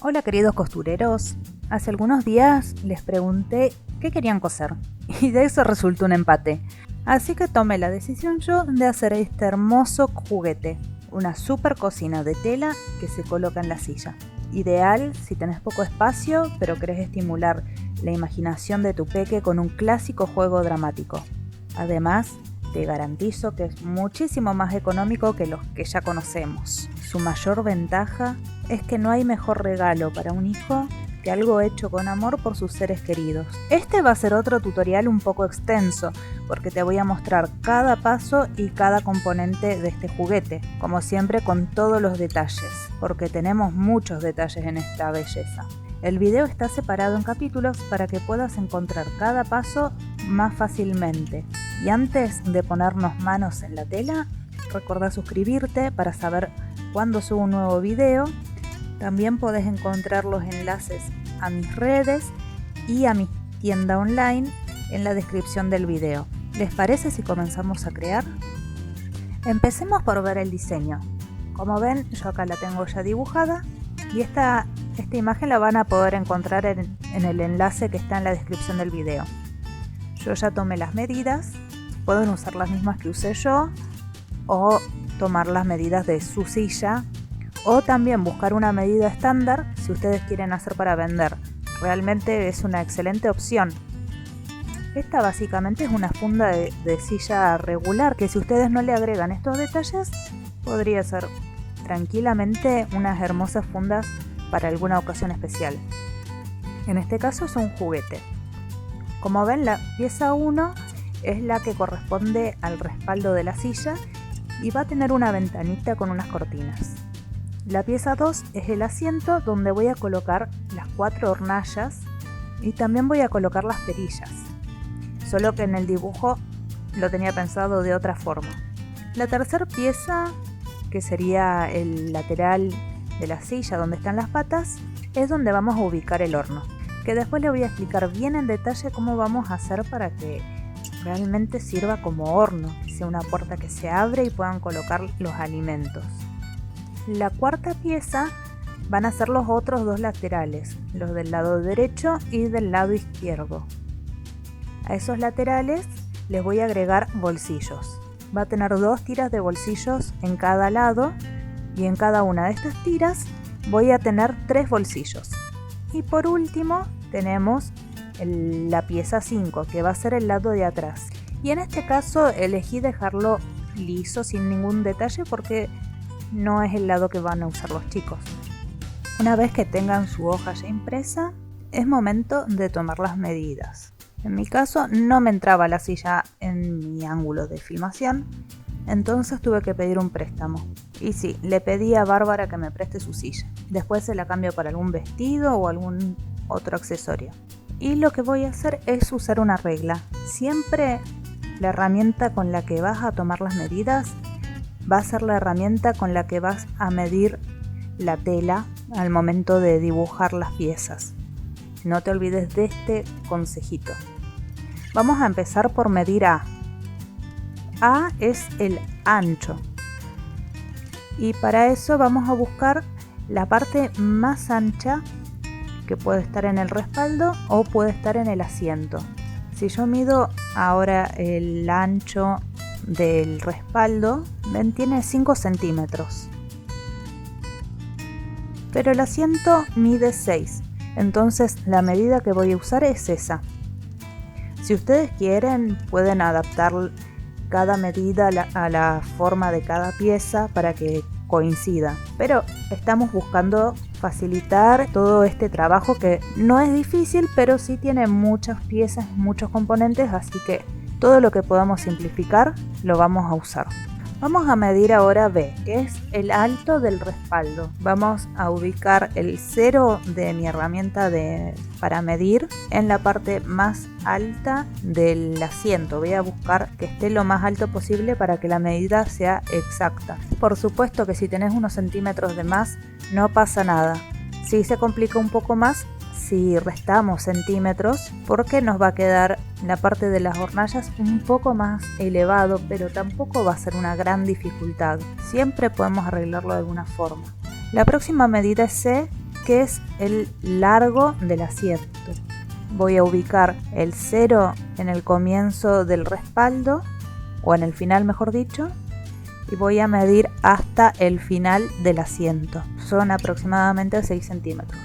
Hola queridos costureros, hace algunos días les pregunté qué querían coser y de eso resultó un empate. Así que tomé la decisión yo de hacer este hermoso juguete, una super cocina de tela que se coloca en la silla. Ideal si tenés poco espacio pero querés estimular la imaginación de tu peque con un clásico juego dramático. Además, te garantizo que es muchísimo más económico que los que ya conocemos. Su mayor ventaja es que no hay mejor regalo para un hijo que algo hecho con amor por sus seres queridos. Este va a ser otro tutorial un poco extenso, porque te voy a mostrar cada paso y cada componente de este juguete, como siempre con todos los detalles, porque tenemos muchos detalles en esta belleza. El video está separado en capítulos para que puedas encontrar cada paso más fácilmente. Y antes de ponernos manos en la tela, recuerda suscribirte para saber cuando subo un nuevo video. También podés encontrar los enlaces a mis redes y a mi tienda online en la descripción del video. ¿Les parece si comenzamos a crear? Empecemos por ver el diseño. Como ven, yo acá la tengo ya dibujada y esta imagen la van a poder encontrar en el enlace que está en la descripción del video. Yo ya tomé las medidas, pueden usar las mismas que usé yo o tomar las medidas de su silla o también buscar una medida estándar si ustedes quieren hacer para vender. Realmente es una excelente opción. Esta básicamente es una funda de silla regular que si ustedes no le agregan estos detalles podría ser tranquilamente unas hermosas fundas para alguna ocasión especial. En este caso es un juguete. Como ven, la pieza 1 es la que corresponde al respaldo de la silla y va a tener una ventanita con unas cortinas. La pieza 2 es el asiento donde voy a colocar las 4 hornallas y también voy a colocar las perillas. Solo que en el dibujo lo tenía pensado de otra forma. La tercera pieza, que sería el lateral de la silla donde están las patas, es donde vamos a ubicar el horno, que después le voy a explicar bien en detalle cómo vamos a hacer para que realmente sirva como horno, que sea una puerta que se abre y puedan colocar los alimentos. La cuarta pieza van a ser los otros dos laterales, los del lado derecho y del lado izquierdo. A esos laterales les voy a agregar bolsillos. Va a tener 2 tiras de bolsillos en cada lado y en cada una de estas tiras voy a tener 3 bolsillos. Y por último tenemos la pieza 5, que va a ser el lado de atrás. Y en este caso elegí dejarlo liso sin ningún detalle porque no es el lado que van a usar los chicos. Una vez que tengan su hoja ya impresa, es momento de tomar las medidas. En mi caso no me entraba la silla en mi ángulo de filmación, entonces tuve que pedir un préstamo. Y sí, le pedí a Bárbara que me preste su silla. Después se la cambio para algún vestido o algún otro accesorio. Y lo que voy a hacer es usar una regla. Siempre la herramienta con la que vas a tomar las medidas va a ser la herramienta con la que vas a medir la tela al momento de dibujar las piezas. No te olvides de este consejito. Vamos a empezar por medir A. A es el ancho. Y para eso vamos a buscar la parte más ancha que puede estar en el respaldo o puede estar en el asiento. Si yo mido ahora el ancho del respaldo, ven, tiene 5 centímetros. Pero el asiento mide 6. Entonces la medida que voy a usar es esa. Si ustedes quieren, pueden adaptar cada medida a la forma de cada pieza para que coincida. Pero estamos buscando facilitar todo este trabajo que no es difícil, pero sí tiene muchas piezas, muchos componentes, así que todo lo que podamos simplificar lo vamos a usar. Vamos a medir ahora B, que es el alto del respaldo. Vamos a ubicar el 0 de mi herramienta para medir en la parte más alta del asiento. Voy a buscar que esté lo más alto posible para que la medida sea exacta. Por supuesto que si tenés unos centímetros de más, no pasa nada. Si se complica un poco más, si restamos centímetros, porque nos va a quedar la parte de las hornallas un poco más elevado, pero tampoco va a ser una gran dificultad. Siempre podemos arreglarlo de alguna forma. La próxima medida es C, que es el largo del asiento. Voy a ubicar el 0 en el comienzo del respaldo, o en el final mejor dicho, y voy a medir hasta el final del asiento. Son aproximadamente 6 centímetros.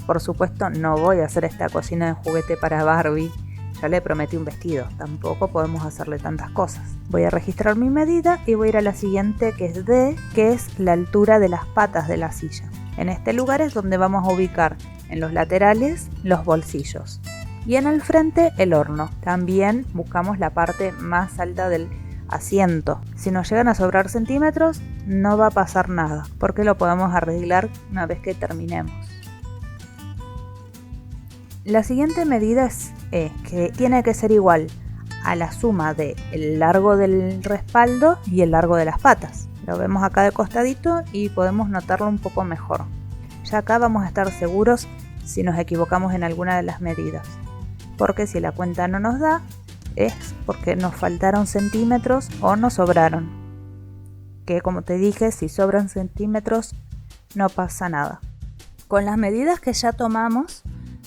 Por supuesto no voy a hacer esta cocina de juguete para Barbie. Ya le prometí un vestido, tampoco podemos hacerle tantas cosas. Voy a registrar mi medida y voy a ir a la siguiente, que es D, que es la altura de las patas de la silla. En este lugar es donde vamos a ubicar en los laterales los bolsillos y en el frente el horno. También buscamos la parte más alta del asiento. Si nos llegan a sobrar centímetros no va a pasar nada, porque lo podemos arreglar una vez que terminemos. La siguiente medida es que tiene que ser igual a la suma del largo del respaldo y el largo de las patas. Lo vemos acá de costadito y podemos notarlo un poco mejor. Ya acá vamos a estar seguros si nos equivocamos en alguna de las medidas, porque si la cuenta no nos da es porque nos faltaron centímetros o nos sobraron, que como te dije, si sobran centímetros no pasa nada. Con las medidas que ya tomamos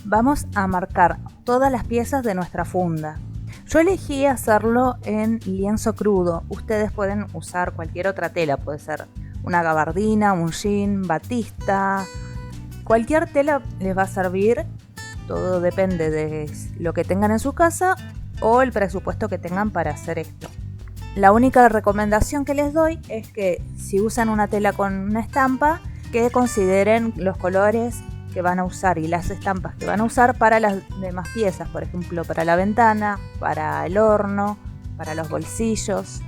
vamos a marcar todas las piezas de nuestra funda. Yo elegí hacerlo en lienzo crudo. Ustedes pueden usar cualquier otra tela, puede ser una gabardina, un jean, batista, cualquier tela les va a servir. Todo depende de lo que tengan en su casa o el presupuesto que tengan para hacer esto. La única recomendación que les doy es que si usan una tela con una estampa, que consideren los colores que van a usar y las estampas que van a usar para las demás piezas, por ejemplo para la ventana, para el horno, para los bolsillos,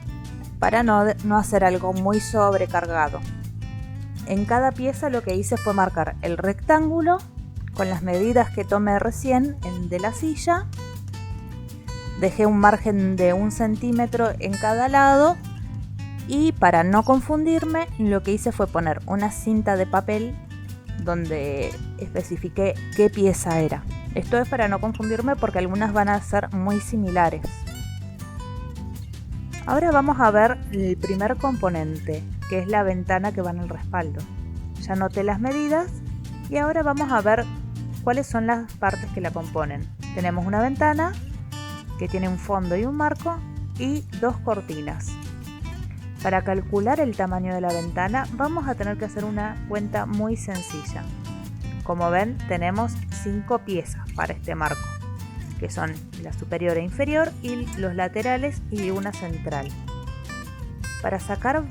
para no hacer algo muy sobrecargado. En cada pieza lo que hice fue marcar el rectángulo con las medidas que tomé recién de la silla. Dejé un margen de 1 centímetro en cada lado y para no confundirme lo que hice fue poner una cinta de papel donde especifiqué qué pieza era. Esto es para no confundirme porque algunas van a ser muy similares. Ahora vamos a ver el primer componente, que es la ventana que va en el respaldo. Ya anoté las medidas y ahora vamos a ver cuáles son las partes que la componen. Tenemos una ventana que tiene un fondo y un marco y 2 cortinas. Para calcular el tamaño de la ventana vamos a tener que hacer una cuenta muy sencilla. Como ven, tenemos 5 piezas para este marco, que son la superior e inferior y los laterales y una central. Para sacar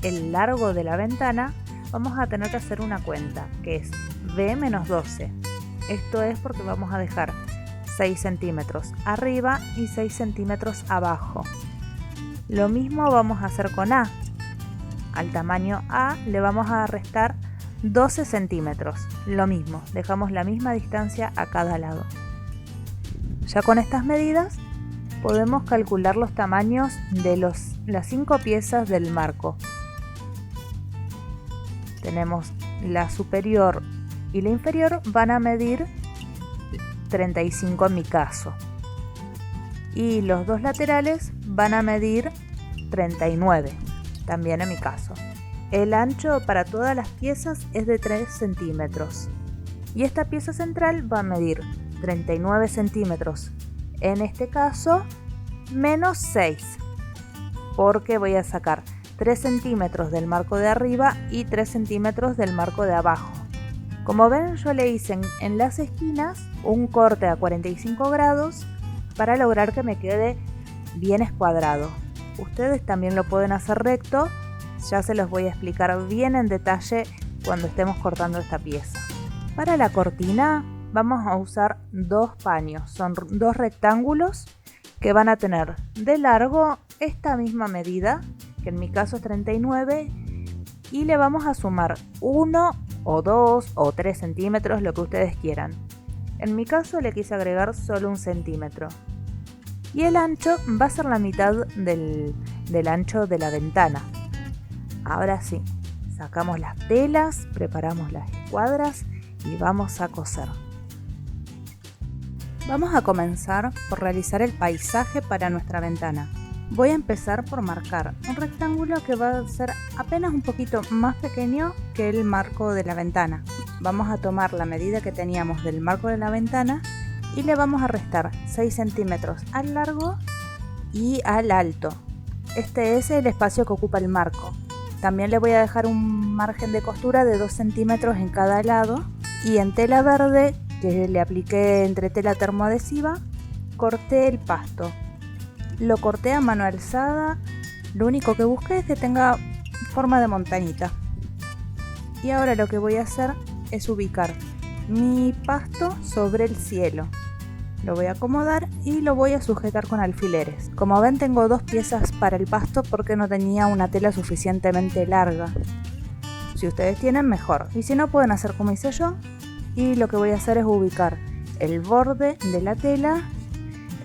el largo de la ventana vamos a tener que hacer una cuenta, que es B menos 12. Esto es porque vamos a dejar 6 centímetros arriba y 6 centímetros abajo. Lo mismo vamos a hacer con A. Al tamaño A le vamos a restar 12 centímetros. Lo mismo, dejamos la misma distancia a cada lado. Ya con estas medidas podemos calcular los tamaños de las 5 piezas del marco. Tenemos la superior y la inferior van a medir 35 en mi caso. Y los 2 laterales van a medir 39, también en mi caso. El ancho para todas las piezas es de 3 centímetros. Y esta pieza central va a medir 39 centímetros. En este caso, menos 6. Porque voy a sacar 3 centímetros del marco de arriba y 3 centímetros del marco de abajo. Como ven, yo le hice en las esquinas un corte a 45 grados para lograr que me quede bien escuadrado. Ustedes también lo pueden hacer recto, ya se los voy a explicar bien en detalle cuando estemos cortando esta pieza. Para la cortina vamos a usar 2 paños, son 2 rectángulos que van a tener de largo esta misma medida, que en mi caso es 39, y le vamos a sumar 1 o 2 o 3 centímetros, lo que ustedes quieran. En mi caso le quise agregar solo 1 centímetro. Y el ancho va a ser la mitad del ancho de la ventana. Ahora sí, sacamos las telas, preparamos las escuadras y vamos a coser. Vamos a comenzar por realizar el paisaje para nuestra ventana. Voy a empezar por marcar un rectángulo que va a ser apenas un poquito más pequeño que el marco de la ventana. Vamos a tomar la medida que teníamos del marco de la ventana y le vamos a restar 6 centímetros al largo y al alto. Este es el espacio que ocupa el marco. También le voy a dejar un margen de costura de 2 centímetros en cada lado y en tela verde, que le apliqué entre tela termoadhesiva, corté el pasto. Lo corté a mano alzada, lo único que busqué es que tenga forma de montañita. Y ahora lo que voy a hacer es ubicar mi pasto sobre el cielo. Lo voy a acomodar y lo voy a sujetar con alfileres. Como ven, tengo 2 piezas para el pasto porque no tenía una tela suficientemente larga. Si ustedes tienen, mejor. Y si no, pueden hacer como hice yo. Y lo que voy a hacer es ubicar el borde de la tela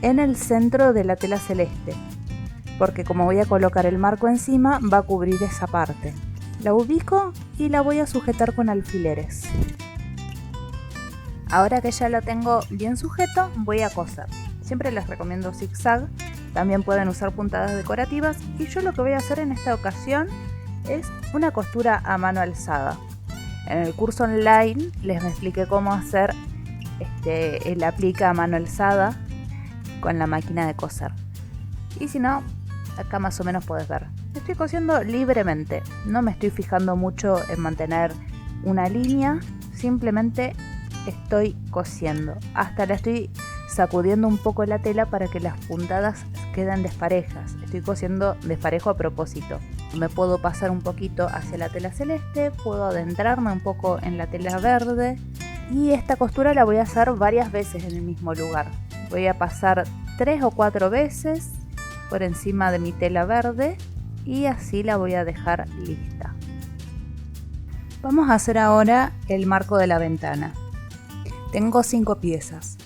en el centro de la tela celeste, porque como voy a colocar el marco encima, va a cubrir esa parte. La ubico y la voy a sujetar con alfileres. Ahora que ya lo tengo bien sujeto, voy a coser. Siempre les recomiendo zigzag, también pueden usar puntadas decorativas, y yo lo que voy a hacer en esta ocasión es una costura a mano alzada. En el curso online les expliqué cómo hacer el aplique a mano alzada con la máquina de coser. Y si no, acá más o menos puedes ver. Estoy cosiendo libremente, no me estoy fijando mucho en mantener una línea, simplemente estoy cosiendo. Hasta la estoy sacudiendo un poco la tela para que las puntadas queden desparejas. Estoy cosiendo desparejo a propósito. Me puedo pasar un poquito hacia la tela celeste, puedo adentrarme un poco en la tela verde, y esta costura la voy a hacer varias veces en el mismo lugar. Voy a pasar 3 o 4 veces por encima de mi tela verde y así la voy a dejar lista. Vamos a hacer ahora el marco de la ventana. Tengo 5 piezas,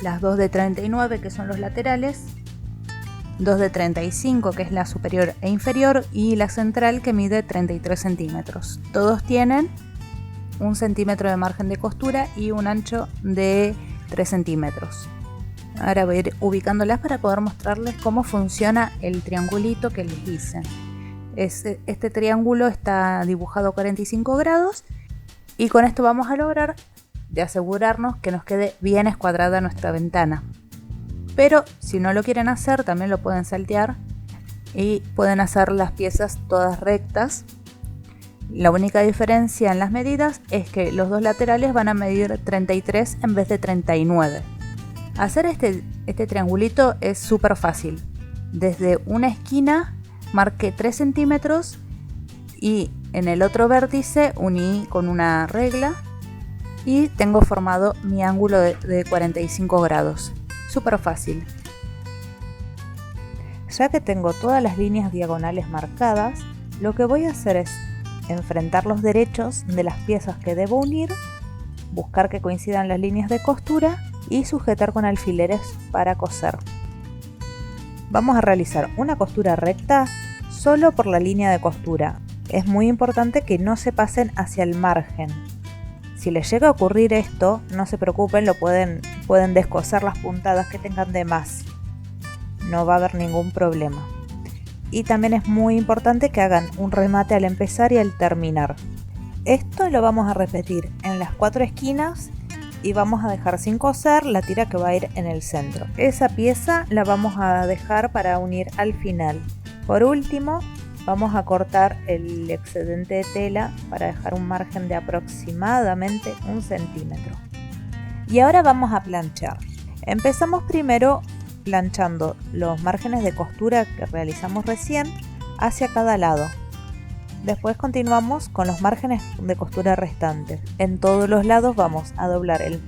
las 2 de 39 que son los laterales, 2 de 35 que es la superior e inferior y la central que mide 33 centímetros. Todos tienen 1 centímetro de margen de costura y un ancho de 3 centímetros. Ahora voy a ir ubicándolas para poder mostrarles cómo funciona el triangulito que les hice. Este triángulo está dibujado a 45 grados y con esto vamos a lograr de asegurarnos que nos quede bien escuadrada nuestra ventana. Pero si no lo quieren hacer, también lo pueden saltear y pueden hacer las piezas todas rectas. La única diferencia en las medidas es que los 2 laterales van a medir 33 en vez de 39. Hacer este triangulito es súper fácil. Desde una esquina marqué 3 centímetros y en el otro vértice uní con una regla y tengo formado mi ángulo de 45 grados. Súper fácil. Ya que tengo todas las líneas diagonales marcadas, lo que voy a hacer es enfrentar los derechos de las piezas que debo unir, buscar que coincidan las líneas de costura y sujetar con alfileres para coser. Vamos a realizar una costura recta solo por la línea de costura. Es muy importante que no se pasen hacia el margen. Si les llega a ocurrir esto, no se preocupen, pueden descoser las puntadas que tengan de más. No va a haber ningún problema. Y también es muy importante que hagan un remate al empezar y al terminar. Esto lo vamos a repetir en las 4 esquinas y vamos a dejar sin coser la tira que va a ir en el centro. Esa pieza la vamos a dejar para unir al final. Por último, vamos a cortar el excedente de tela para dejar un margen de aproximadamente 1 centímetro. Y ahora vamos a planchar. Empezamos primero planchando los márgenes de costura que realizamos recién hacia cada lado. Después continuamos con los márgenes de costura restantes. En todos los lados vamos a doblar el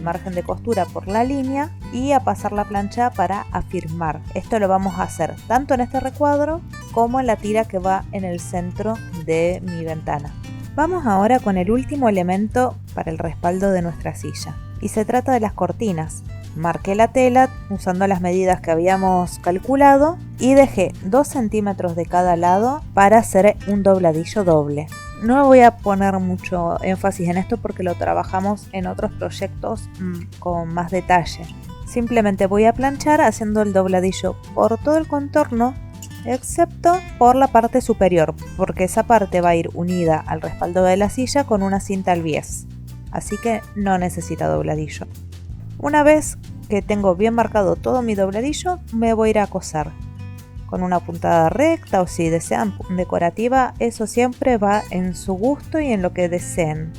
margen de costura por la línea y a pasar la plancha para afirmar. Esto lo vamos a hacer tanto en este recuadro como en la tira que va en el centro de mi ventana. Vamos ahora con el último elemento para el respaldo de nuestra silla y se trata de las cortinas. Marqué la tela usando las medidas que habíamos calculado y dejé 2 centímetros de cada lado para hacer un dobladillo doble. No voy a poner mucho énfasis en esto porque lo trabajamos en otros proyectos con más detalle. Simplemente voy a planchar haciendo el dobladillo por todo el contorno excepto por la parte superior, porque esa parte va a ir unida al respaldo de la silla con una cinta al bies, así que no necesita dobladillo. Una vez que tengo bien marcado todo mi dobladillo, me voy a ir a coser con una puntada recta, o si desean decorativa, eso siempre va en su gusto y en lo que deseen.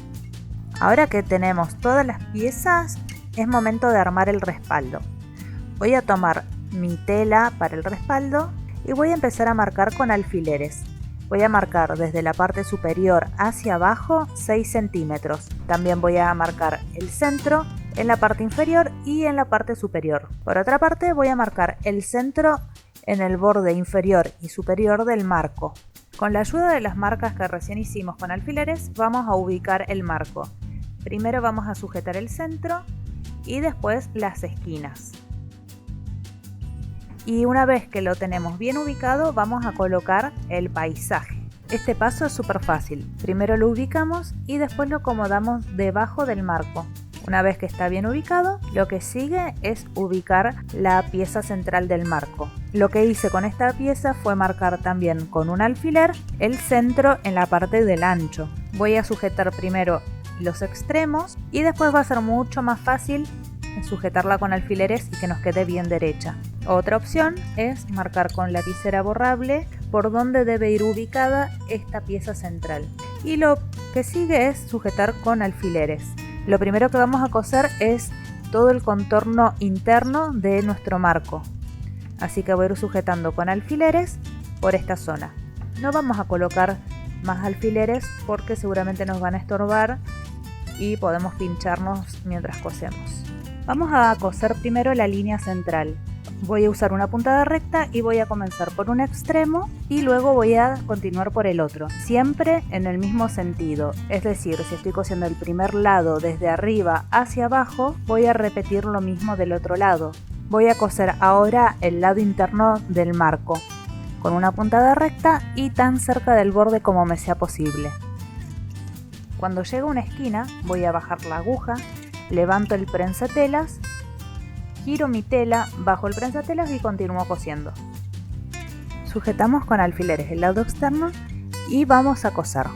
Ahora que tenemos todas las piezas, es momento de armar el respaldo. Voy a tomar mi tela para el respaldo y voy a empezar a marcar con alfileres. Voy a marcar desde la parte superior hacia abajo 6 centímetros. También voy a marcar el centro en la parte inferior y en la parte superior. Por otra parte, voy a marcar el centro en el borde inferior y superior del marco. Con la ayuda de las marcas que recién hicimos con alfileres, vamos a ubicar el marco. Primero vamos a sujetar el centro y después las esquinas. Y una vez que lo tenemos bien ubicado, vamos a colocar el paisaje. Este paso es súper fácil. Primero lo ubicamos y después lo acomodamos debajo del marco. Una vez que está bien ubicado, lo que sigue es ubicar la pieza central del marco. Lo que hice con esta pieza fue marcar también con un alfiler el centro en la parte del ancho. Voy a sujetar primero los extremos y después va a ser mucho más fácil sujetarla con alfileres y que nos quede bien derecha. Otra opción es marcar con lapicera borrable por donde debe ir ubicada esta pieza central. Y lo que sigue es sujetar con alfileres. Lo primero que vamos a coser es todo el contorno interno de nuestro marco. Así que voy a ir sujetando con alfileres por esta zona. No vamos a colocar más alfileres porque seguramente nos van a estorbar y podemos pincharnos mientras cosemos. Vamos a coser primero la línea central. Voy a usar una puntada recta y voy a comenzar por un extremo y luego voy a continuar por el otro, siempre en el mismo sentido. Es decir, si estoy cosiendo el primer lado desde arriba hacia abajo, voy a repetir lo mismo del otro lado. Voy a coser ahora el lado interno del marco, con una puntada recta y tan cerca del borde como me sea posible. Cuando llegue a una esquina, voy a bajar la aguja, levanto el prensatelas, giro mi tela, bajo el prensatelas y continúo cosiendo. Sujetamos con alfileres el lado externo y vamos a coser,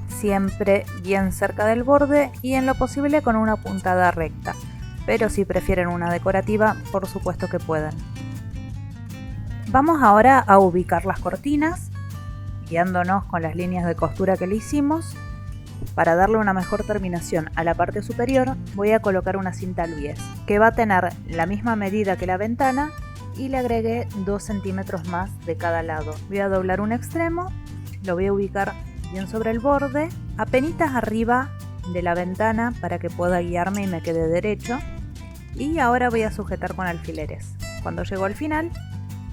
siempre bien cerca del borde y en lo posible con una puntada recta, pero si prefieren una decorativa, por supuesto que pueden. Vamos ahora a ubicar las cortinas, guiándonos con las líneas de costura que le hicimos. Para darle una mejor terminación a la parte superior, voy a colocar una cinta al bies, que va a tener la misma medida que la ventana y le agregué 2 centímetros más de cada lado. Voy a doblar un extremo, lo voy a ubicar bien sobre el borde, apenitas arriba de la ventana para que pueda guiarme y me quede derecho. Y ahora voy a sujetar con alfileres. Cuando llego al final,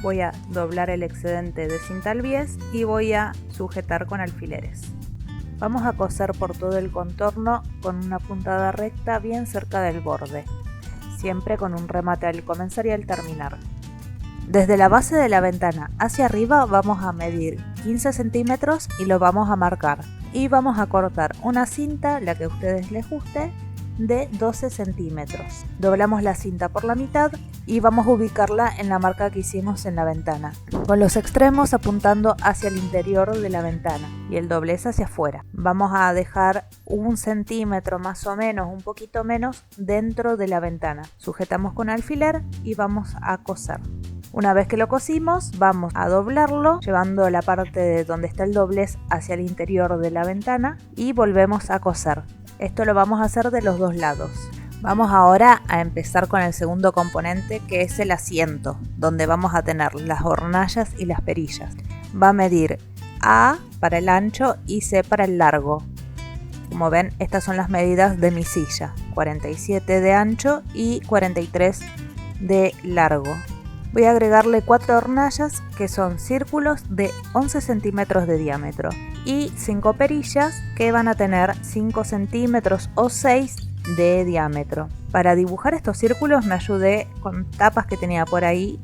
voy a doblar el excedente de cinta al bies y voy a sujetar con alfileres. Vamos a coser por todo el contorno con una puntada recta bien cerca del borde, siempre con un remate al comenzar y al terminar. Desde la base de la ventana hacia arriba vamos a medir 15 centímetros y lo vamos a marcar. Y vamos a cortar una cinta, la que a ustedes les guste, de 12 centímetros. Doblamos la cinta por la mitad y vamos a ubicarla en la marca que hicimos en la ventana, con los extremos apuntando hacia el interior de la ventana y el doblez hacia afuera. Vamos a dejar 1 centímetro más o menos, un poquito menos, dentro de la ventana. Sujetamos con alfiler y vamos a coser. Una vez que lo cosimos, vamos a doblarlo, llevando la parte de donde está el doblez hacia el interior de la ventana y volvemos a coser. Esto lo vamos a hacer de los dos lados. Vamos ahora a empezar con el segundo componente, que es el asiento, donde vamos a tener las hornallas y las perillas. Va a medir A para el ancho y C para el largo. Como ven, estas son las medidas de mi silla, 47 de ancho y 43 de largo. Voy a agregarle 4 hornallas que son círculos de 11 centímetros de diámetro y 5 perillas que van a tener 5 centímetros o 6 de diámetro. Para dibujar estos círculos me ayudé con tapas que tenía por ahí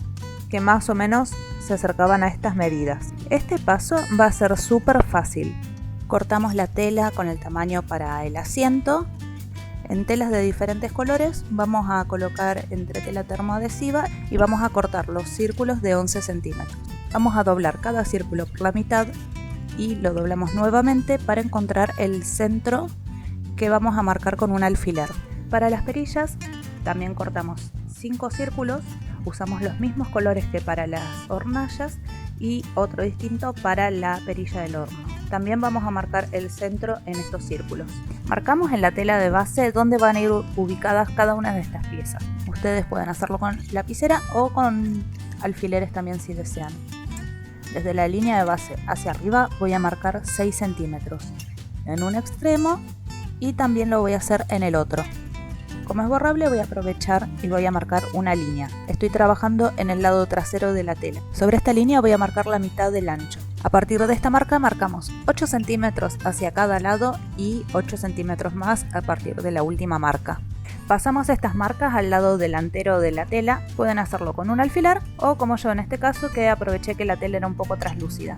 que más o menos se acercaban a estas medidas. Este paso va a ser súper fácil. Cortamos la tela con el tamaño para el asiento. En telas de diferentes colores vamos a colocar entre tela termoadhesiva y vamos a cortar los círculos de 11 centímetros. Vamos a doblar cada círculo por la mitad y lo doblamos nuevamente para encontrar el centro que vamos a marcar con un alfiler. Para las perillas también cortamos 5 círculos, usamos los mismos colores que para las hornallas y otro distinto para la perilla del horno. También vamos a marcar el centro en estos círculos. Marcamos en la tela de base donde van a ir ubicadas cada una de estas piezas. Ustedes pueden hacerlo con lapicera o con alfileres también si desean. Desde la línea de base hacia arriba voy a marcar 6 centímetros en un extremo y también lo voy a hacer en el otro. Como es borrable voy a aprovechar y voy a marcar una línea. Estoy trabajando en el lado trasero de la tela. Sobre esta línea voy a marcar la mitad del ancho. A partir de esta marca marcamos 8 centímetros hacia cada lado y 8 centímetros más a partir de la última marca. Pasamos estas marcas al lado delantero de la tela. Pueden hacerlo con un alfiler o como yo en este caso, que aproveché que la tela era un poco translúcida.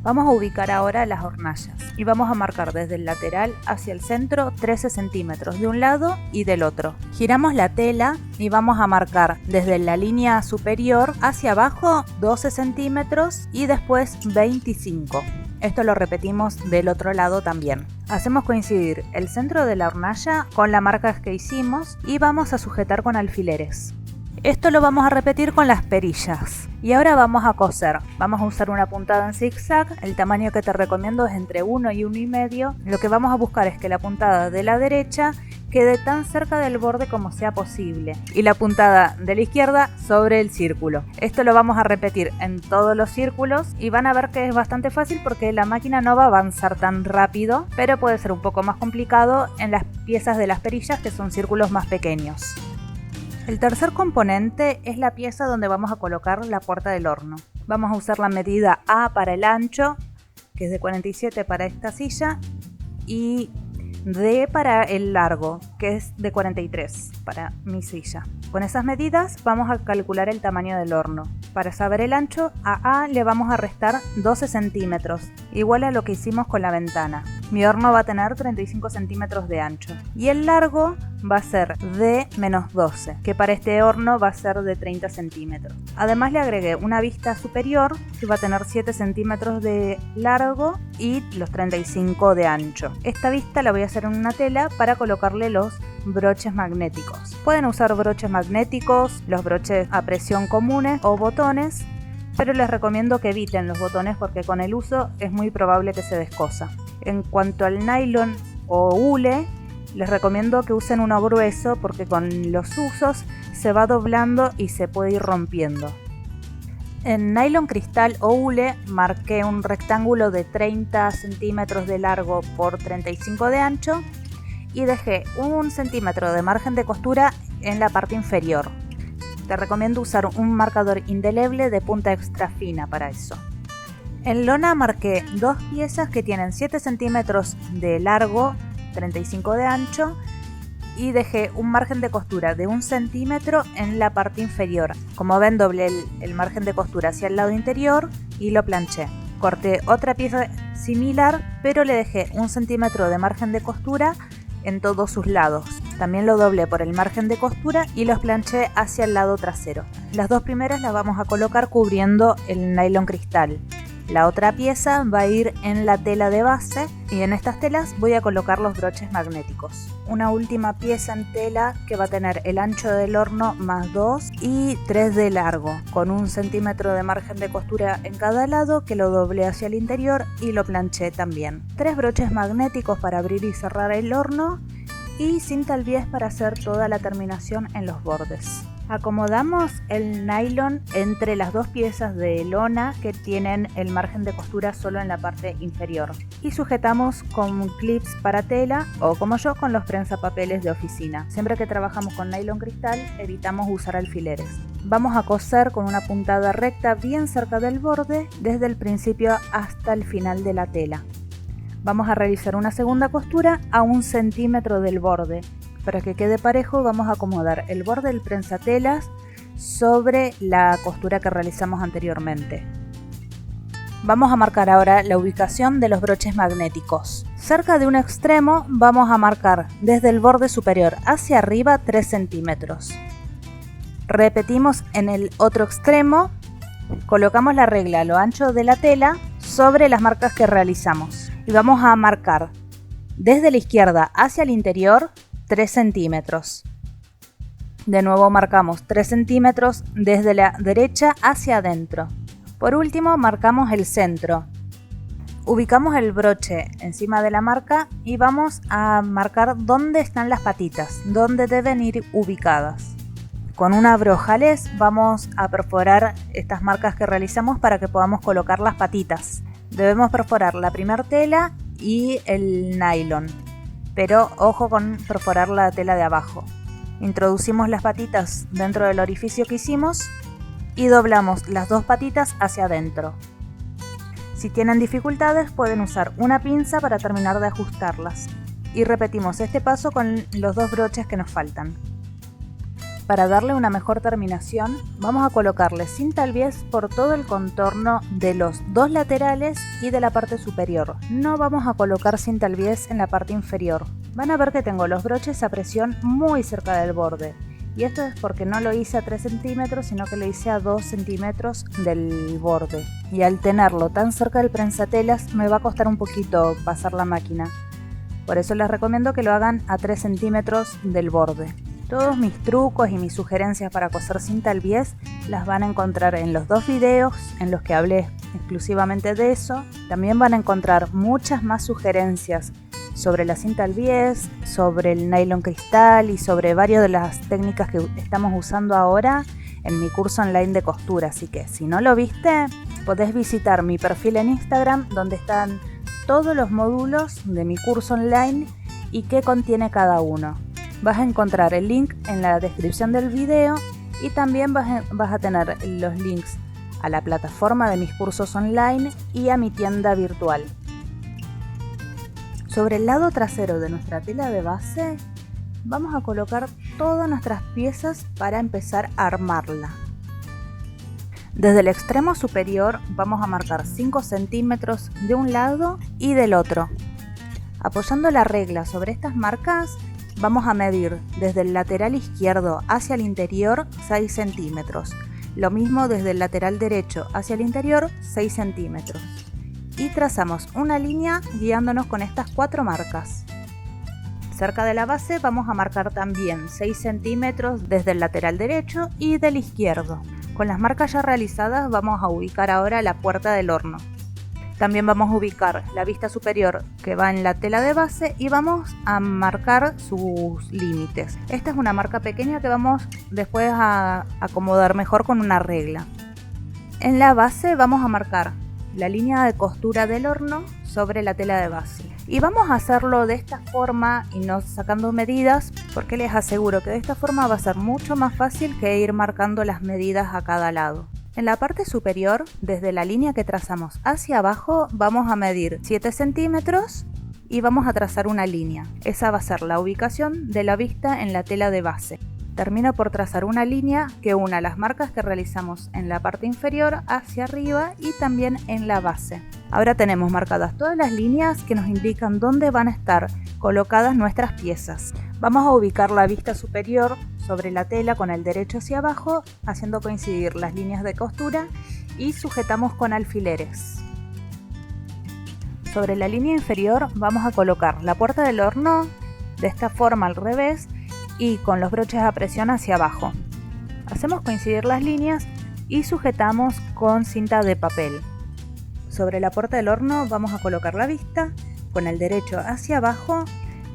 Vamos a ubicar ahora las hornallas y vamos a marcar desde el lateral hacia el centro 13 centímetros de un lado y del otro. Giramos la tela y vamos a marcar desde la línea superior hacia abajo 12 centímetros y después 25. Esto lo repetimos del otro lado también. Hacemos coincidir el centro de la hornalla con la marca que hicimos y vamos a sujetar con alfileres. Esto lo vamos a repetir con las perillas. Y ahora vamos a coser. Vamos a usar una puntada en zigzag. El tamaño que te recomiendo es entre 1 y 1,5. Lo que vamos a buscar es que la puntada de la derecha quede tan cerca del borde como sea posible y la puntada de la izquierda sobre el círculo. Esto lo vamos a repetir en todos los círculos y van a ver que es bastante fácil porque la máquina no va a avanzar tan rápido, pero puede ser un poco más complicado en las piezas de las perillas que son círculos más pequeños. El tercer componente es la pieza donde vamos a colocar la puerta del horno. Vamos a usar la medida A para el ancho, que es de 47 para esta silla, y D para el largo, que es de 43 para mi silla. Con esas medidas vamos a calcular el tamaño del horno. Para saber el ancho, a A le vamos a restar 12 centímetros, igual a lo que hicimos con la ventana. Mi horno va a tener 35 centímetros de ancho. Y el largo va a ser de menos 12, que para este horno va a ser de 30 centímetros. Además le agregué una vista superior que va a tener 7 centímetros de largo y los 35 de ancho. Esta vista la voy a hacer en una tela para colocarle los broches magnéticos. Pueden usar broches magnéticos, los broches a presión comunes o botones, pero les recomiendo que eviten los botones porque con el uso es muy probable que se descosa. En cuanto al nylon o hule, les recomiendo que usen uno grueso porque con los usos se va doblando y se puede ir rompiendo. En nylon cristal o hule marqué un rectángulo de 30 centímetros de largo por 35 de ancho y dejé 1 centímetro de margen de costura en la parte inferior. Te recomiendo usar un marcador indeleble de punta extra fina para eso. En lona marqué 2 piezas que tienen 7 centímetros de largo, 35 de ancho y dejé un margen de costura de 1 centímetro en la parte inferior. Como ven, doblé el margen de costura hacia el lado interior y lo planché. Corté otra pieza similar, pero le dejé 1 centímetro de margen de costura en todos sus lados. También lo doblé por el margen de costura y los planché hacia el lado trasero. Las 2 primeras las vamos a colocar cubriendo el nylon cristal. La otra pieza va a ir en la tela de base y en estas telas voy a colocar los broches magnéticos. Una última pieza en tela que va a tener el ancho del horno más 2 y 3 de largo, con 1 centímetro de margen de costura en cada lado que lo doblé hacia el interior y lo planché también. 3 broches magnéticos para abrir y cerrar el horno y cinta al bies para hacer toda la terminación en los bordes. Acomodamos el nylon entre las 2 piezas de lona que tienen el margen de costura solo en la parte inferior y sujetamos con clips para tela o como yo con los prensapapeles de oficina. Siempre que trabajamos con nylon cristal evitamos usar alfileres. Vamos a coser con una puntada recta bien cerca del borde desde el principio hasta el final de la tela. Vamos a realizar una segunda costura a 1 centímetro del borde. Para que quede parejo vamos a acomodar el borde del prensatelas sobre la costura que realizamos anteriormente. Vamos a marcar ahora la ubicación de los broches magnéticos. Cerca de un extremo vamos a marcar desde el borde superior hacia arriba 3 centímetros. Repetimos en el otro extremo Colocamos la regla a lo ancho de la tela sobre las marcas que realizamos y vamos a marcar desde la izquierda hacia el interior 3 centímetros. De nuevo marcamos 3 centímetros desde la derecha hacia adentro. Por último marcamos el centro. Ubicamos el broche encima de la marca y vamos a marcar dónde están las patitas, dónde deben ir ubicadas. Con una brojales vamos a perforar estas marcas que realizamos para que podamos colocar las patitas. Debemos perforar la primera tela y el nylon, pero ojo con perforar la tela de abajo. Introducimos las patitas dentro del orificio que hicimos y doblamos las dos patitas hacia adentro. Si tienen dificultades pueden usar una pinza para terminar de ajustarlas. Y repetimos este paso con los dos broches que nos faltan. Para darle una mejor terminación vamos a colocarle cinta al bies por todo el contorno de los dos laterales y de la parte superior. No vamos a colocar cinta al bies en la parte inferior. Van a ver que tengo los broches a presión muy cerca del borde. Y esto es porque no lo hice a 3 centímetros, sino que lo hice a 2 centímetros del borde. Y al tenerlo tan cerca del prensatelas me va a costar un poquito pasar la máquina. Por eso les recomiendo que lo hagan a 3 centímetros del borde. Todos mis trucos y mis sugerencias para coser cinta al bies las van a encontrar en los dos videos en los que hablé exclusivamente de eso. También van a encontrar muchas más sugerencias sobre la cinta al bies, sobre el nylon cristal y sobre varias de las técnicas que estamos usando ahora en mi curso online de costura. Así que si no lo viste, podés visitar mi perfil en Instagram donde están todos los módulos de mi curso online y qué contiene cada uno. Vas a encontrar el link en la descripción del video y también vas a tener los links a la plataforma de mis cursos online y a mi tienda virtual. Sobre el lado trasero de nuestra tela de base vamos a colocar todas nuestras piezas para empezar a armarla. Desde el extremo superior vamos a marcar 5 centímetros de un lado y del otro. Apoyando la regla sobre estas marcas vamos a medir desde el lateral izquierdo hacia el interior 6 centímetros. Lo mismo desde el lateral derecho hacia el interior 6 centímetros. Y trazamos una línea guiándonos con estas 4 marcas. Cerca de la base vamos a marcar también 6 centímetros desde el lateral derecho y del izquierdo. Con las marcas ya realizadas vamos a ubicar ahora la puerta del horno. También vamos a ubicar la vista superior que va en la tela de base y vamos a marcar sus límites. Esta es una marca pequeña que vamos después a acomodar mejor con una regla. En la base vamos a marcar la línea de costura del horno sobre la tela de base. Y vamos a hacerlo de esta forma y no sacando medidas, porque les aseguro que de esta forma va a ser mucho más fácil que ir marcando las medidas a cada lado. En la parte superior, desde la línea que trazamos hacia abajo, vamos a medir 7 centímetros y vamos a trazar una línea. Esa va a ser la ubicación de la vista en la tela de base. Termino por trazar una línea que una las marcas que realizamos en la parte inferior hacia arriba y también en la base. Ahora tenemos marcadas todas las líneas que nos indican dónde van a estar colocadas nuestras piezas. Vamos a ubicar la vista superior sobre la tela con el derecho hacia abajo, haciendo coincidir las líneas de costura y sujetamos con alfileres. Sobre la línea inferior vamos a colocar la puerta del horno de esta forma al revés y con los broches a presión hacia abajo. Hacemos coincidir las líneas y sujetamos con cinta de papel. Sobre la puerta del horno vamos a colocar la vista con el derecho hacia abajo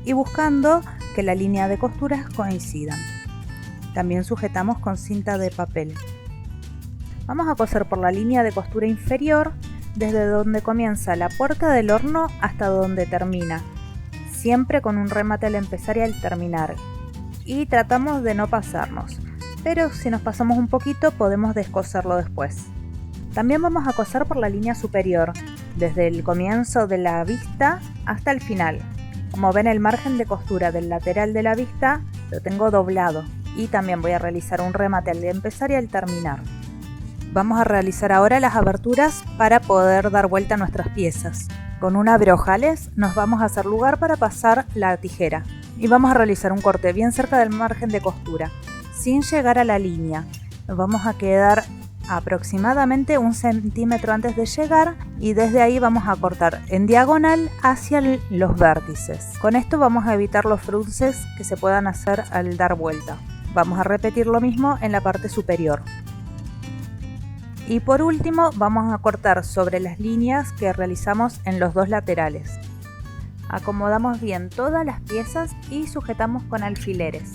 y buscando que la línea de costuras coincidan. También sujetamos con cinta de papel. Vamos a coser por la línea de costura inferior desde donde comienza la puerta del horno hasta donde termina, siempre con un remate al empezar y al terminar. Y tratamos de no pasarnos, pero si nos pasamos un poquito podemos descoserlo después. También vamos a coser por la línea superior, desde el comienzo de la vista hasta el final. Como ven, el margen de costura del lateral de la vista lo tengo doblado y también voy a realizar un remate al empezar y al terminar. Vamos a realizar ahora las aberturas para poder dar vuelta a nuestras piezas. Con una brojales nos vamos a hacer lugar para pasar la tijera y vamos a realizar un corte bien cerca del margen de costura, sin llegar a la línea. Nos vamos a quedar aproximadamente 1 centímetro antes de llegar, y desde ahí vamos a cortar en diagonal hacia los vértices. Con esto vamos a evitar los fruces que se puedan hacer al dar vuelta. Vamos a repetir lo mismo en la parte superior. Y por último vamos a cortar sobre las líneas que realizamos en los dos laterales. Acomodamos bien todas las piezas y sujetamos con alfileres.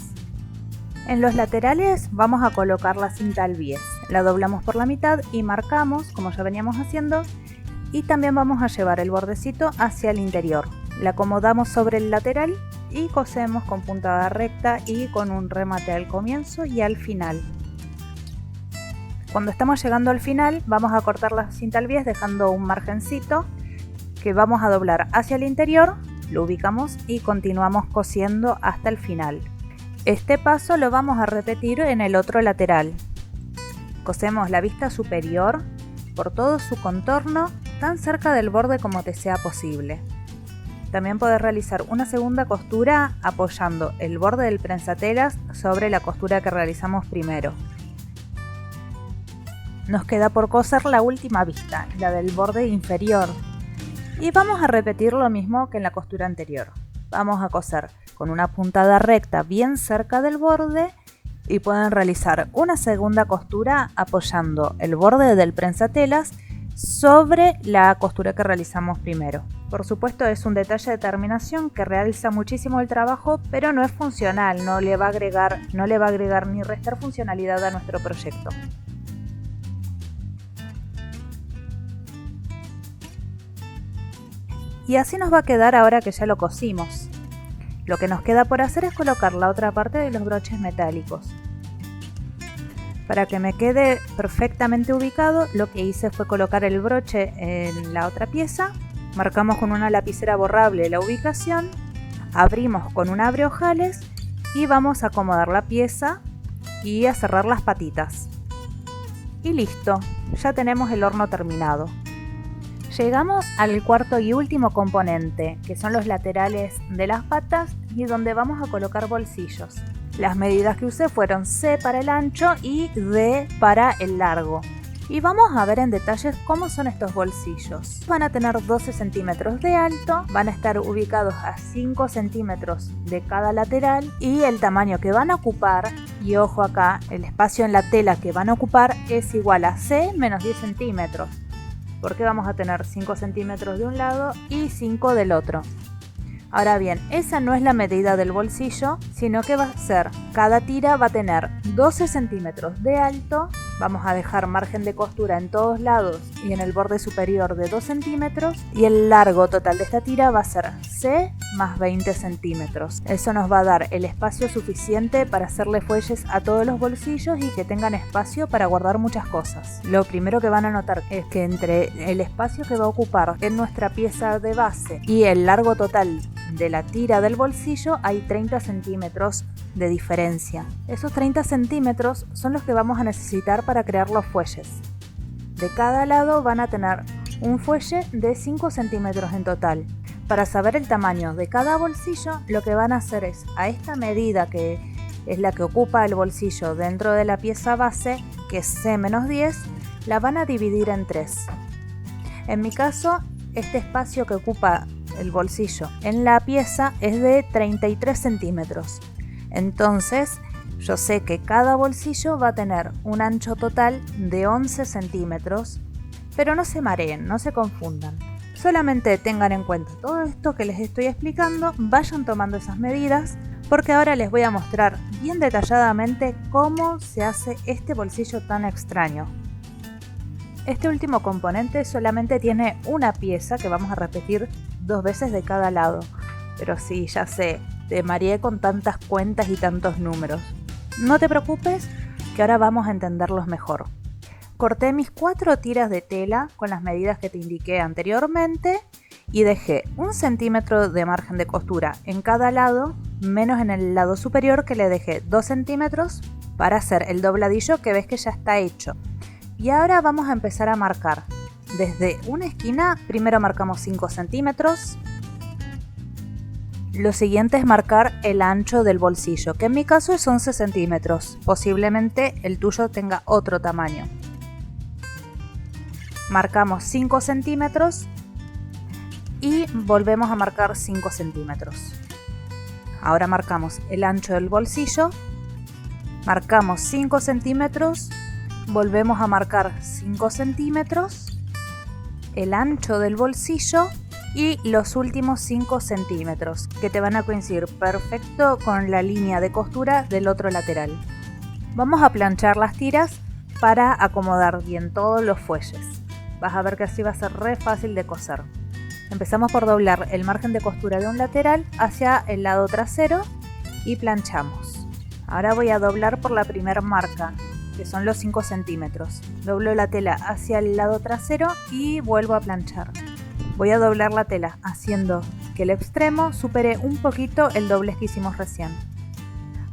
En los laterales vamos a colocar la cinta al bies. La doblamos por la mitad y marcamos, como ya veníamos haciendo, y también vamos a llevar el bordecito hacia el interior. La acomodamos sobre el lateral y cosemos con puntada recta y con un remate al comienzo y al final. Cuando estamos llegando al final vamos a cortar la cinta al bies dejando un margencito que vamos a doblar hacia el interior, lo ubicamos y continuamos cosiendo hasta el final. Este paso lo vamos a repetir en el otro lateral. Cosemos la vista superior por todo su contorno, tan cerca del borde como te sea posible. También podés realizar una segunda costura apoyando el borde del prensatelas sobre la costura que realizamos primero. Nos queda por coser la última vista, la del borde inferior. Y vamos a repetir lo mismo que en la costura anterior. Vamos a coser con una puntada recta bien cerca del borde y pueden realizar una segunda costura apoyando el borde del prensatelas sobre la costura que realizamos primero. Por supuesto es un detalle de terminación que realiza muchísimo el trabajo, pero no es funcional, no le va a agregar ni restar funcionalidad a nuestro proyecto. Y así nos va a quedar ahora que ya lo cosimos. Lo que nos queda por hacer es colocar la otra parte de los broches metálicos. Para que me quede perfectamente ubicado, lo que hice fue colocar el broche en la otra pieza, marcamos con una lapicera borrable la ubicación, abrimos con un abre ojales y vamos a acomodar la pieza y a cerrar las patitas. Y listo, ya tenemos el horno terminado. Llegamos al cuarto y último componente, que son los laterales de las patas y donde vamos a colocar bolsillos. Las medidas que usé fueron C para el ancho y D para el largo. Y vamos a ver en detalles cómo son estos bolsillos. Van a tener 12 centímetros de alto, van a estar ubicados a 5 centímetros de cada lateral y el tamaño que van a ocupar, y ojo acá, el espacio en la tela que van a ocupar es igual a C menos 10 centímetros. Porque vamos a tener 5 centímetros de un lado y 5 del otro. Ahora bien, esa no es la medida del bolsillo, sino que va a ser, cada tira va a tener 12 centímetros de alto, vamos a dejar margen de costura en todos lados y en el borde superior de 2 centímetros, y el largo total de esta tira va a ser C más 20 centímetros. Eso nos va a dar el espacio suficiente para hacerle fuelles a todos los bolsillos y que tengan espacio para guardar muchas cosas. Lo primero que van a notar es que entre el espacio que va a ocupar en nuestra pieza de base y el largo total de la tira del bolsillo hay 30 centímetros de diferencia. Esos 30 centímetros son los que vamos a necesitar para crear los fuelles. De cada lado van a tener un fuelle de 5 centímetros en total. Para saber el tamaño de cada bolsillo, lo que van a hacer es, a esta medida que es la que ocupa el bolsillo dentro de la pieza base, que es C-10, la van a dividir en 3. En mi caso, este espacio que ocupa el bolsillo en la pieza es de 33 centímetros. Entonces, yo sé que cada bolsillo va a tener un ancho total de 11 centímetros, pero no se mareen, no se confundan. Solamente tengan en cuenta todo esto que les estoy explicando, vayan tomando esas medidas, porque ahora les voy a mostrar bien detalladamente cómo se hace este bolsillo tan extraño. Este último componente solamente tiene una pieza que vamos a repetir 2 veces de cada lado, pero sí, ya sé, te mareé con tantas cuentas y tantos números. No te preocupes, que ahora vamos a entenderlos mejor. Corté mis 4 tiras de tela con las medidas que te indiqué anteriormente y dejé 1 centímetro de margen de costura en cada lado, menos en el lado superior que le dejé 2 centímetros para hacer el dobladillo que ves que ya está hecho. Y ahora vamos a empezar a marcar. Desde una esquina, primero marcamos 5 centímetros. Lo siguiente es marcar el ancho del bolsillo, que en mi caso es 11 centímetros. Posiblemente el tuyo tenga otro tamaño. Marcamos 5 centímetros y volvemos a marcar 5 centímetros. Ahora marcamos el ancho del bolsillo, marcamos 5 centímetros, volvemos a marcar 5 centímetros, el ancho del bolsillo y los últimos 5 centímetros, que te van a coincidir perfecto con la línea de costura del otro lateral. Vamos a planchar las tiras para acomodar bien todos los fuelles. Vas a ver que así va a ser re fácil de coser. Empezamos por doblar el margen de costura de un lateral hacia el lado trasero y planchamos. Ahora voy a doblar por la primera marca, que son los 5 centímetros. Doblo la tela hacia el lado trasero y vuelvo a planchar. Voy a doblar la tela haciendo que el extremo supere un poquito el doblez que hicimos recién.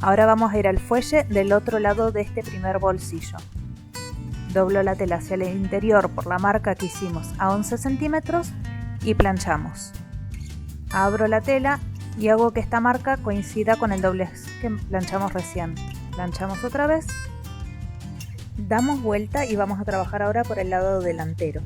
Ahora vamos a ir al fuelle del otro lado de este primer bolsillo. Doblo la tela hacia el interior por la marca que hicimos a 11 centímetros y planchamos. Abro la tela y hago que esta marca coincida con el doblez que planchamos recién. Planchamos otra vez, damos vuelta y vamos a trabajar ahora por el lado delantero.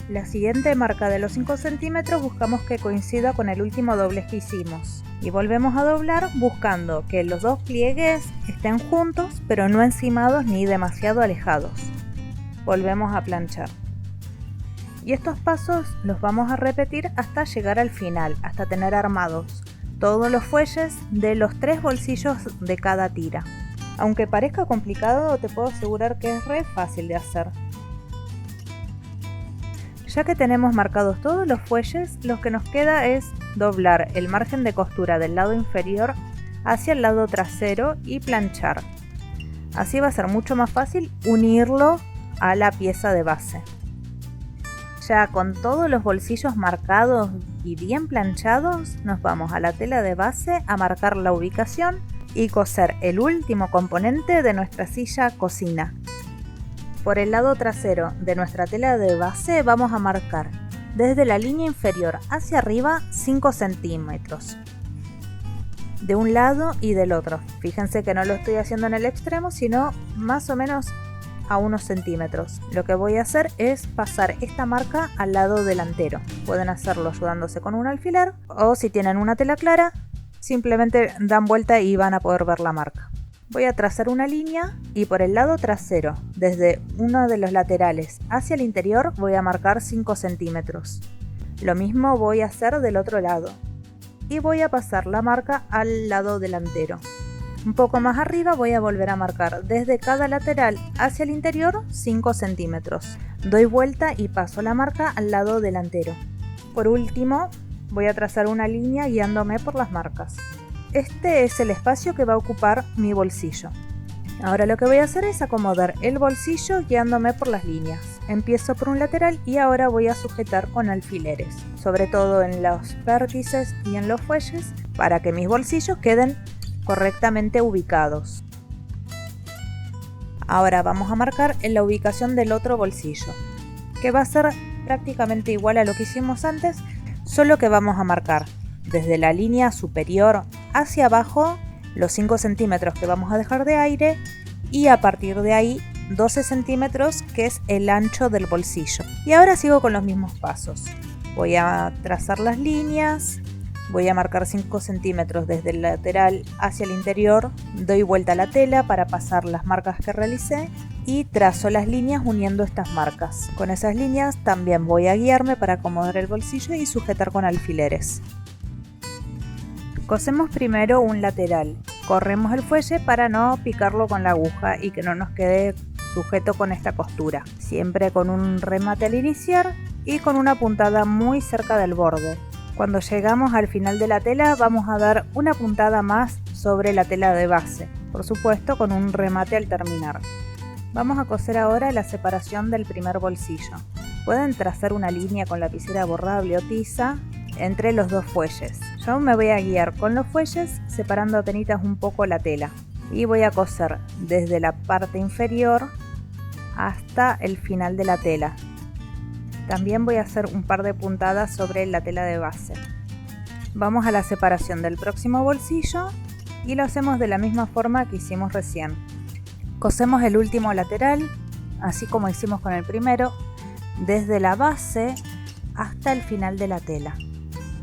La siguiente marca de los 5 centímetros buscamos que coincida con el último doblez que hicimos y volvemos a doblar buscando que los dos pliegues estén juntos pero no encimados ni demasiado alejados. Volvemos a planchar. Y estos pasos los vamos a repetir hasta llegar al final, hasta tener armados todos los fuelles de los 3 bolsillos de cada tira. Aunque parezca complicado, te puedo asegurar que es re fácil de hacer. Ya que tenemos marcados todos los fuelles, lo que nos queda es doblar el margen de costura del lado inferior hacia el lado trasero y planchar. Así va a ser mucho más fácil unirlo a la pieza de base. Ya con todos los bolsillos marcados y bien planchados, nos vamos a la tela de base a marcar la ubicación y coser el último componente de nuestra silla cocina. Por el lado trasero de nuestra tela de base vamos a marcar desde la línea inferior hacia arriba 5 centímetros. De un lado y del otro. Fíjense que no lo estoy haciendo en el extremo, sino más o menos a unos centímetros. Lo que voy a hacer es pasar esta marca al lado delantero. Pueden hacerlo ayudándose con un alfiler o si tienen una tela clara, simplemente dan vuelta y van a poder ver la marca. Voy a trazar una línea y por el lado trasero, desde uno de los laterales hacia el interior, voy a marcar 5 centímetros. Lo mismo voy a hacer del otro lado. Y voy a pasar la marca al lado delantero. Un poco más arriba voy a volver a marcar desde cada lateral hacia el interior 5 centímetros. Doy vuelta y paso la marca al lado delantero. Por último, voy a trazar una línea guiándome por las marcas. Este es el espacio que va a ocupar mi bolsillo. Ahora lo que voy a hacer es acomodar el bolsillo guiándome por las líneas. Empiezo por un lateral y ahora voy a sujetar con alfileres, sobre todo en los vértices y en los fuelles, para que mis bolsillos queden correctamente ubicados. Ahora vamos a marcar en la ubicación del otro bolsillo, que va a ser prácticamente igual a lo que hicimos antes, solo que vamos a marcar desde la línea superior hacia abajo los 5 centímetros que vamos a dejar de aire y a partir de ahí 12 centímetros que es el ancho del bolsillo. Y ahora sigo con los mismos pasos. Voy a trazar las líneas, voy a marcar 5 centímetros desde el lateral hacia el interior, doy vuelta a la tela para pasar las marcas que realicé y trazo las líneas uniendo estas marcas. Con esas líneas también voy a guiarme para acomodar el bolsillo y sujetar con alfileres. Cosemos primero un lateral, corremos el fuelle para no picarlo con la aguja y que no nos quede sujeto con esta costura, siempre con un remate al iniciar y con una puntada muy cerca del borde. Cuando llegamos al final de la tela vamos a dar una puntada más sobre la tela de base, por supuesto con un remate al terminar. Vamos a coser ahora la separación del primer bolsillo. Pueden trazar una línea con lapicera borrable o tiza entre los dos fuelles. Yo me voy a guiar con los fuelles separando apenas un poco la tela y voy a coser desde la parte inferior hasta el final de la tela. También voy a hacer un par de puntadas sobre la tela de base. Vamos a la separación del próximo bolsillo y lo hacemos de la misma forma que hicimos recién. Cosemos el último lateral, así como hicimos con el primero. desde la base hasta el final de la tela,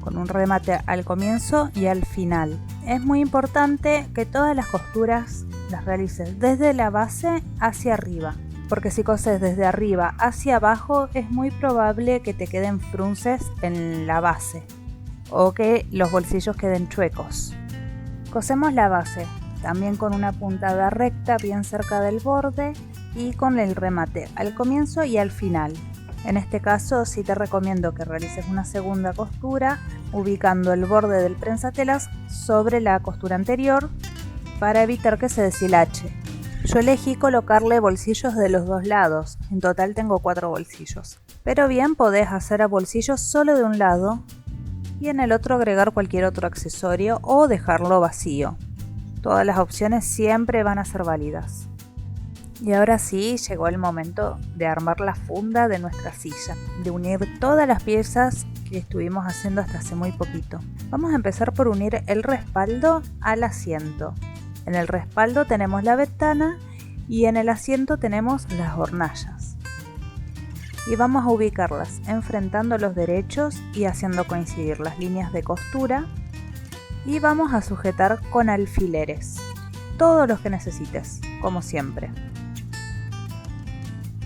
con un remate al comienzo y al final. Es muy importante que todas las costuras las realices desde la base hacia arriba, porque si coses desde arriba hacia abajo es muy probable que te queden frunces en la base o que los bolsillos queden chuecos. Cosemos la base también con una puntada recta bien cerca del borde y con el remate al comienzo y al final. En este caso sí te recomiendo que realices una segunda costura ubicando el borde del prensatelas sobre la costura anterior para evitar que se deshilache. Yo elegí colocarle bolsillos de los dos lados, en total tengo 4 bolsillos. Pero bien podés hacer a bolsillos solo de un lado y en el otro agregar cualquier otro accesorio o dejarlo vacío. Todas las opciones siempre van a ser válidas. Y ahora sí, llegó el momento de armar la funda de nuestra silla, de unir todas las piezas que estuvimos haciendo hasta hace muy poquito. Vamos a empezar por unir el respaldo al asiento. En el respaldo tenemos la ventana y en el asiento tenemos las hornallas. Y vamos a ubicarlas enfrentando los derechos y haciendo coincidir las líneas de costura. Y vamos a sujetar con alfileres, todos los que necesites, como siempre.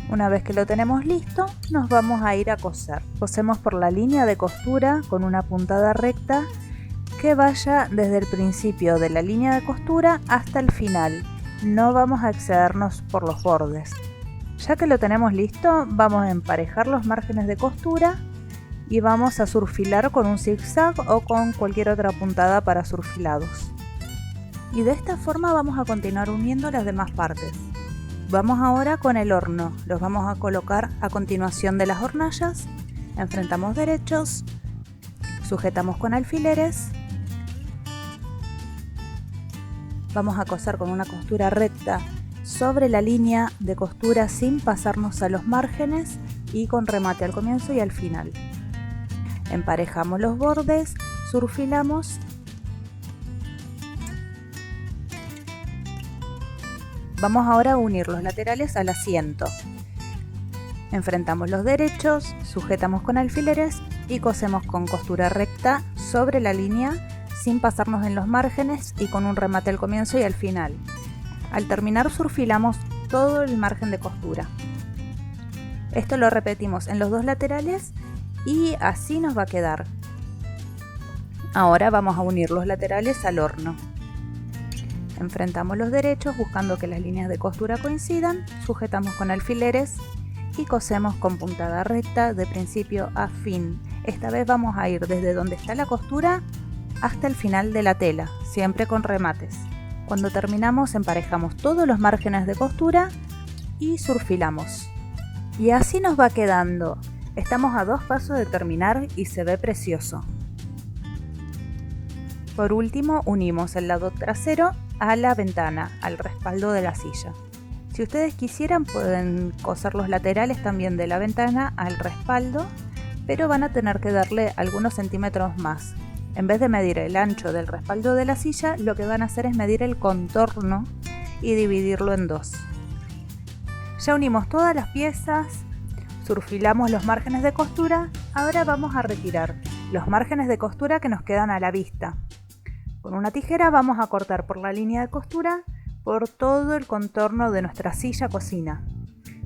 Una vez que lo tenemos listo, nos vamos a ir a coser. Cosemos por la línea de costura con una puntada recta que vaya desde el principio de la línea de costura hasta el final. No vamos a excedernos por los bordes. Ya que lo tenemos listo, vamos a emparejar los márgenes de costura y vamos a surfilar con un zigzag o con cualquier otra puntada para surfilados. Y de esta forma vamos a continuar uniendo las demás partes. Vamos ahora con el horno, los vamos a colocar a continuación de las hornallas, enfrentamos derechos, sujetamos con alfileres, vamos a coser con una costura recta sobre la línea de costura sin pasarnos a los márgenes y con remate al comienzo y al final. Emparejamos los bordes, surfilamos. Vamos ahora a unir los laterales al asiento. Enfrentamos los derechos, sujetamos con alfileres y cosemos con costura recta sobre la línea sin pasarnos en los márgenes y con un remate al comienzo y al final. Al terminar surfilamos todo el margen de costura. Esto lo repetimos en los dos laterales y así nos va a quedar. Ahora vamos a unir los laterales al horno. Enfrentamos los derechos buscando que las líneas de costura coincidan, sujetamos con alfileres y cosemos con puntada recta de principio a fin. Esta vez vamos a ir desde donde está la costura hasta el final de la tela, siempre con remates. Cuando terminamos emparejamos todos los márgenes de costura y surfilamos. Y así nos va quedando. Estamos a 2 pasos de terminar y se ve precioso. Por último, unimos el lado trasero a la ventana, al respaldo de la silla. Si ustedes quisieran pueden coser los laterales también de la ventana al respaldo, pero van a tener que darle algunos centímetros más. En vez de medir el ancho del respaldo de la silla, lo que van a hacer es medir el contorno y dividirlo en 2. Ya unimos todas las piezas, surfilamos los márgenes de costura, ahora vamos a retirar los márgenes de costura que nos quedan a la vista. Con una tijera vamos a cortar por la línea de costura por todo el contorno de nuestra silla cocina,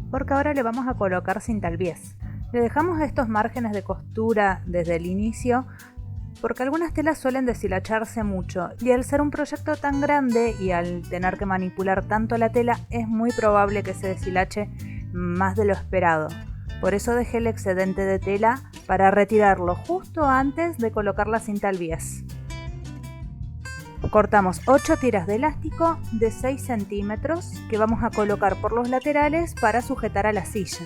porque ahora le vamos a colocar cinta al bies. Le dejamos estos márgenes de costura desde el inicio porque algunas telas suelen deshilacharse mucho y al ser un proyecto tan grande y al tener que manipular tanto la tela es muy probable que se deshilache más de lo esperado. Por eso dejé el excedente de tela para retirarlo justo antes de colocar la cinta al bies. Cortamos 8 tiras de elástico de 6 centímetros que vamos a colocar por los laterales para sujetar a la silla.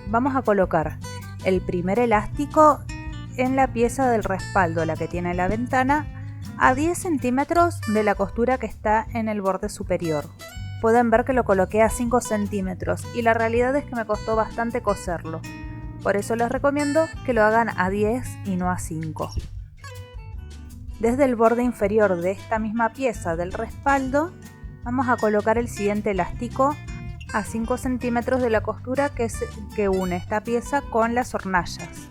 Vamos a colocar el primer elástico en la pieza del respaldo, la que tiene la ventana, a 10 centímetros de la costura que está en el borde superior. Pueden ver que lo coloqué a 5 centímetros y la realidad es que me costó bastante coserlo. Por eso les recomiendo que lo hagan a 10 y no a 5. Desde el borde inferior de esta misma pieza del respaldo, vamos a colocar el siguiente elástico a 5 centímetros de la costura que une esta pieza con las hornallas.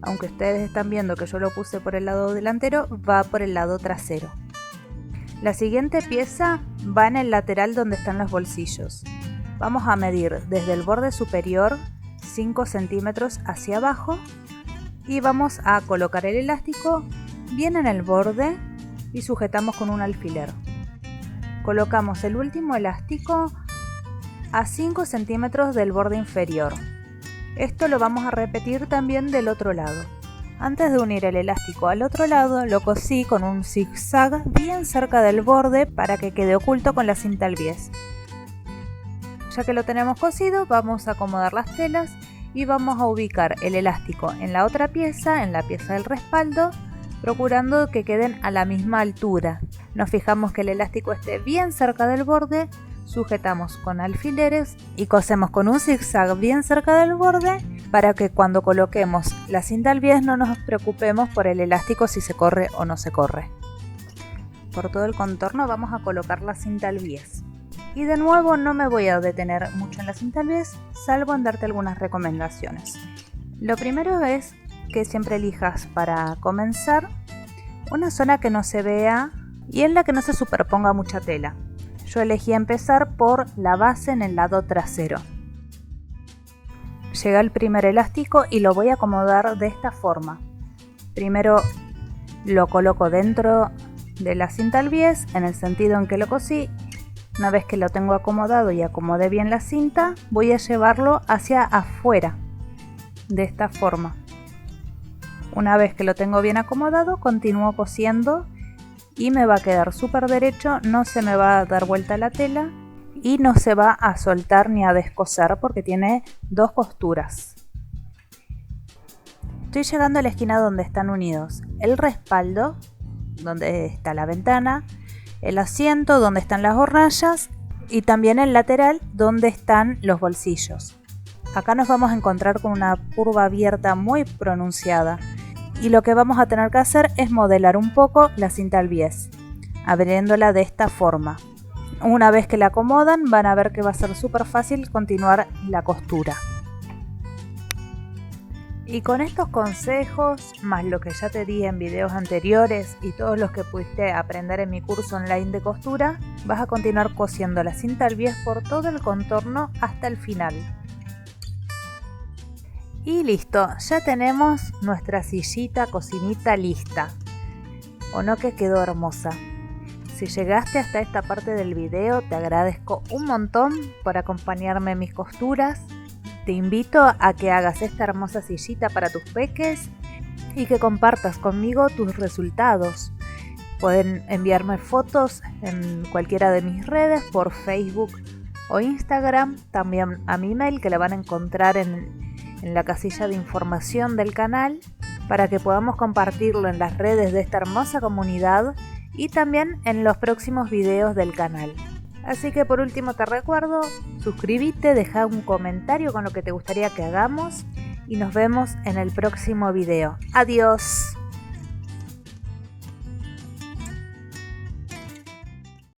Aunque ustedes están viendo que yo lo puse por el lado delantero, va por el lado trasero. La siguiente pieza va en el lateral donde están los bolsillos. Vamos a medir desde el borde superior 5 centímetros hacia abajo y vamos a colocar el elástico bien en el borde y sujetamos con un alfiler. Colocamos el último elástico a 5 centímetros del borde inferior. Esto lo vamos a repetir también del otro lado. Antes de unir el elástico al otro lado, lo cosí con un zigzag bien cerca del borde para que quede oculto con la cinta al bies. Ya que lo tenemos cosido, vamos a acomodar las telas y vamos a ubicar el elástico en la otra pieza, en la pieza del respaldo, procurando que queden a la misma altura. Nos fijamos que el elástico esté bien cerca del borde, sujetamos con alfileres y cosemos con un zigzag bien cerca del borde para que cuando coloquemos la cinta al bies no nos preocupemos por el elástico si se corre o no se corre. Por todo el contorno vamos a colocar la cinta al bies. Y de nuevo no me voy a detener mucho en la cinta al bies, salvo en darte algunas recomendaciones. Lo primero es que siempre elijas para comenzar una zona que no se vea y en la que no se superponga mucha tela. Yo elegí empezar por la base en el lado trasero. Llega el primer elástico y lo voy a acomodar de esta forma. Primero lo coloco dentro de la cinta al bies en el sentido en que lo cosí. Una vez que lo tengo acomodado y acomodé bien la cinta, voy a llevarlo hacia afuera, de esta forma. Una vez que lo tengo bien acomodado, continúo cosiendo y me va a quedar súper derecho, no se me va a dar vuelta la tela y no se va a soltar ni a descoser porque tiene dos costuras. Estoy llegando a la esquina donde están unidos el respaldo, donde está la ventana, el asiento, donde están las hornallas y también el lateral, donde están los bolsillos. Acá nos vamos a encontrar con una curva abierta muy pronunciada y lo que vamos a tener que hacer es modelar un poco la cinta al bies, abriéndola de esta forma. Una vez que la acomodan van a ver que va a ser súper fácil continuar la costura. Y con estos consejos, más lo que ya te di en videos anteriores y todos los que pudiste aprender en mi curso online de costura, vas a continuar cosiendo la cinta al bies por todo el contorno hasta el final. Y listo, ya tenemos nuestra sillita, cocinita lista. ¿O no que quedó hermosa? Si llegaste hasta esta parte del video, te agradezco un montón por acompañarme en mis costuras. Te invito a que hagas esta hermosa sillita para tus peques y que compartas conmigo tus resultados. Pueden enviarme fotos en cualquiera de mis redes, por Facebook o Instagram, también a mi email que la van a encontrar en la casilla de información del canal para que podamos compartirlo en las redes de esta hermosa comunidad y también en los próximos videos del canal. Así que por último te recuerdo, suscríbete, deja un comentario con lo que te gustaría que hagamos y nos vemos en el próximo video. ¡Adiós!